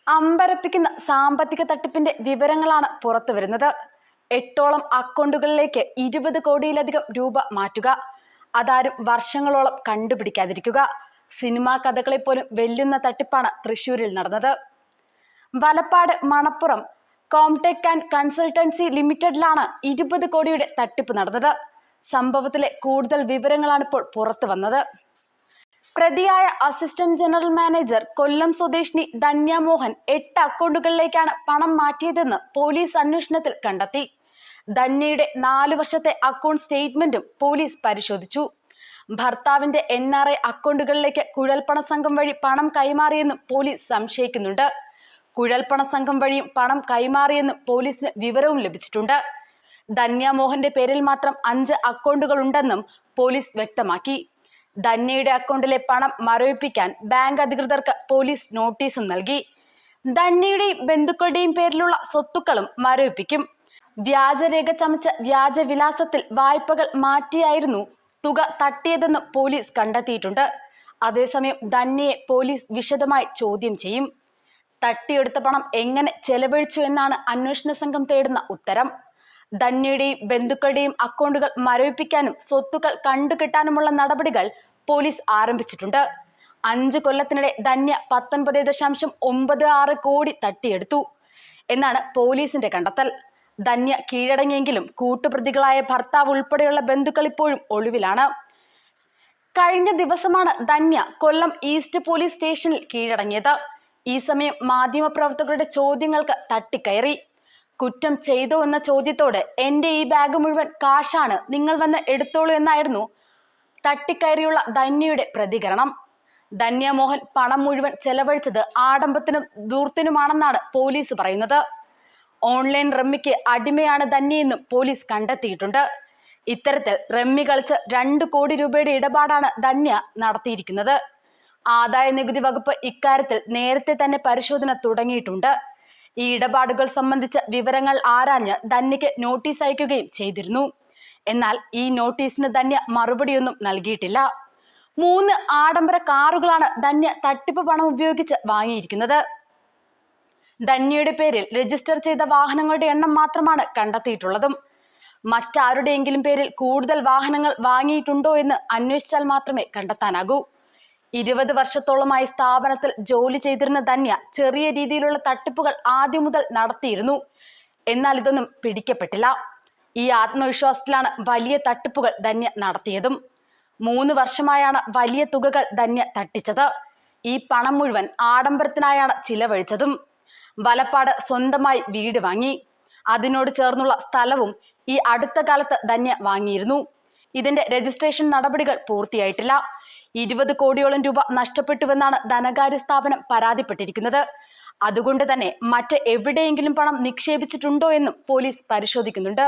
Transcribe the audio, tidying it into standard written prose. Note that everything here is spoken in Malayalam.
അമ്പരപ്പിക്കുന്ന സാമ്പത്തിക തട്ടിപ്പിന്റെ വിവരങ്ങളാണ് പുറത്തുവരുന്നത്. 8ഓളം അക്കൗണ്ടുകളിലേക്ക് 20 കോടിയിലധികം രൂപ മാറ്റുക, അതാരും വർഷങ്ങളോളം കണ്ടുപിടിക്കാതിരിക്കുക. സിനിമാ കഥകളെ പോലും വെല്ലുന്ന തട്ടിപ്പാണ് തൃശൂരിൽ നടന്നത്. Valappad Manappuram Comtech and consultancy ലിമിറ്റഡിലാണ് 20 കോടിയുടെ തട്ടിപ്പ് നടന്നത്. സംഭവത്തിലെ കൂടുതൽ വിവരങ്ങളാണ് ഇപ്പോൾ പുറത്തു വന്നത്. പ്രതിയായ അസിസ്റ്റന്റ് ജനറൽ മാനേജർ കൊല്ലം സ്വദേശിനി ധന്യ മോഹൻ 8 അക്കൗണ്ടുകളിലേക്കാണ് പണം മാറ്റിയതെന്ന് പോലീസ് അന്വേഷണത്തിൽ കണ്ടെത്തി. ധന്യയുടെ 4 വർഷത്തെ അക്കൗണ്ട് സ്റ്റേറ്റ്മെന്റും പോലീസ് പരിശോധിച്ചു. ഭർത്താവിന്റെ NRI അക്കൗണ്ടുകളിലേക്ക് കുഴൽപ്പണ സംഘം വഴി പണം കൈമാറിയെന്നും പോലീസ് സംശയിക്കുന്നുണ്ട്. കുഴൽപ്പണ സംഘം വഴിയും പണം കൈമാറിയെന്നും പോലീസിന് വിവരവും ലഭിച്ചിട്ടുണ്ട്. ധന്യ മോഹന്റെ പേരിൽ മാത്രം 5 അക്കൗണ്ടുകൾ ഉണ്ടെന്നും പോലീസ് വ്യക്തമാക്കി. ധന്യയുടെ അക്കൗണ്ടിലെ പണം മരവിപ്പിക്കാൻ ബാങ്ക് അധികൃതർക്ക് പോലീസ് നോട്ടീസും നൽകി. ധന്യയുടെയും ബന്ധുക്കളുടെയും പേരിലുള്ള സ്വത്തുക്കളും മരവിപ്പിക്കും. വ്യാജരേഖ ചമച്ച വ്യാജവിലാസത്തിൽ വായ്പകൾ മാറ്റിയായിരുന്നു തുക തട്ടിയതെന്ന് പോലീസ് കണ്ടെത്തിയിട്ടുണ്ട്. അതേസമയം ധന്യയെ പോലീസ് വിശദമായി ചോദ്യം ചെയ്യും. തട്ടിയെടുത്ത പണം എങ്ങനെ ചെലവഴിച്ചു എന്നാണ് അന്വേഷണ സംഘം തേടുന്ന ഉത്തരം. ധന്യയുടെയും ബന്ധുക്കളുടെയും അക്കൗണ്ടുകൾ മരവിപ്പിക്കാനും സ്വത്തുക്കൾ കണ്ടുകെട്ടാനുമുള്ള നടപടികൾ പോലീസ് ആരംഭിച്ചിട്ടുണ്ട്. 5 കൊല്ലത്തിനിടെ ധന്യ 19.96 കോടി തട്ടിയെടുത്തു എന്നാണ് പോലീസിന്റെ കണ്ടെത്തൽ. ധന്യ കീഴടങ്ങിയെങ്കിലും കൂട്ടുപ്രതികളായ ഭർത്താവ് ഉൾപ്പെടെയുള്ള ബന്ധുക്കൾ ഇപ്പോഴും ഒളിവിലാണ്. കഴിഞ്ഞ ദിവസമാണ് ധന്യ കൊല്ലം ഈസ്റ്റ് പോലീസ് സ്റ്റേഷനിൽ കീഴടങ്ങിയത്. ഈ സമയം മാധ്യമപ്രവർത്തകരുടെ ചോദ്യങ്ങൾക്ക് തട്ടിക്കയറി. കുറ്റം ചെയ്തോ എന്ന ചോദ്യത്തോട് "എന്റെ ഈ ബാഗ് മുഴുവൻ കാശാണ്, നിങ്ങൾ വന്ന് എടുത്തോളൂ" എന്നായിരുന്നു തട്ടിക്കയറിയുള്ള ധന്യയുടെ പ്രതികരണം. ധന്യ മോഹൻ പണം മുഴുവൻ ചെലവഴിച്ചത് ആഡംബരത്തിനും ധൂർത്തിനുമാണെന്നാണ് പോലീസ് പറയുന്നത്. ഓൺലൈൻ റമ്മിക്ക് അടിമയാണ് ധന്യയെന്നും പോലീസ് കണ്ടെത്തിയിട്ടുണ്ട്. ഇത്തരത്തിൽ റമ്മി കളിച്ച് 2 കോടി രൂപയുടെ ഇടപാടാണ് ധന്യ നടത്തിയിരിക്കുന്നത്. ആദായ നികുതി വകുപ്പ് ഇക്കാര്യത്തിൽ നേരത്തെ തന്നെ പരിശോധന തുടങ്ങിയിട്ടുണ്ട്. ഈ ഇടപാടുകൾ സംബന്ധിച്ച വിവരങ്ങൾ ആരാഞ്ഞ് ധന്യയ്ക്ക് നോട്ടീസ് അയക്കുകയും ചെയ്തിരുന്നു. എന്നാൽ ഈ നോട്ടീസിന് ധന്യ മറുപടിയൊന്നും നൽകിയിട്ടില്ല. 3 ആഡംബര കാറുകളാണ് ധന്യ തട്ടിപ്പ് പണം ഉപയോഗിച്ച് വാങ്ങിയിരിക്കുന്നത്. ധന്യയുടെ പേരിൽ രജിസ്റ്റർ ചെയ്ത വാഹനങ്ങളുടെ എണ്ണം മാത്രമാണ് കണ്ടെത്തിയിട്ടുള്ളതും. മറ്റാരുടെയെങ്കിലും പേരിൽ കൂടുതൽ വാഹനങ്ങൾ വാങ്ങിയിട്ടുണ്ടോ എന്ന് അന്വേഷിച്ചാൽ മാത്രമേ കണ്ടെത്താനാകൂ. 20 വർഷത്തോളമായി സ്ഥാപനത്തിൽ ജോലി ചെയ്തിരുന്ന ധന്യ ചെറിയ രീതിയിലുള്ള തട്ടിപ്പുകൾ ആദ്യം മുതൽ നടത്തിയിരുന്നു. എന്നാൽ ഇതൊന്നും പിടിക്കപ്പെട്ടില്ല. ഈ ആത്മവിശ്വാസത്തിലാണ് വലിയ തട്ടിപ്പുകൾ ധന്യ നടത്തിയതും. 3 വർഷമായാണ് വലിയ തുകകൾ ധന്യ തട്ടിച്ചത്. ഈ പണം മുഴുവൻ ആഡംബരത്തിനായാണ് ചിലവഴിച്ചതും. വലപ്പാട് സ്വന്തമായി വീട് വാങ്ങി. അതിനോട് ചേർന്നുള്ള സ്ഥലവും ഈ അടുത്ത കാലത്ത് ധന്യ വാങ്ങിയിരുന്നു. ഇതിന്റെ രജിസ്ട്രേഷൻ നടപടികൾ പൂർത്തിയായിട്ടില്ല. 20 കോടിയോളം രൂപ നഷ്ടപ്പെട്ടുവെന്നാണ് ധനകാര്യ സ്ഥാപനം പരാതിപ്പെട്ടിരിക്കുന്നത്. അതുകൊണ്ട് തന്നെ മറ്റ് എവിടെയെങ്കിലും പണം നിക്ഷേപിച്ചിട്ടുണ്ടോ എന്നും പോലീസ് പരിശോധിക്കുന്നുണ്ട്.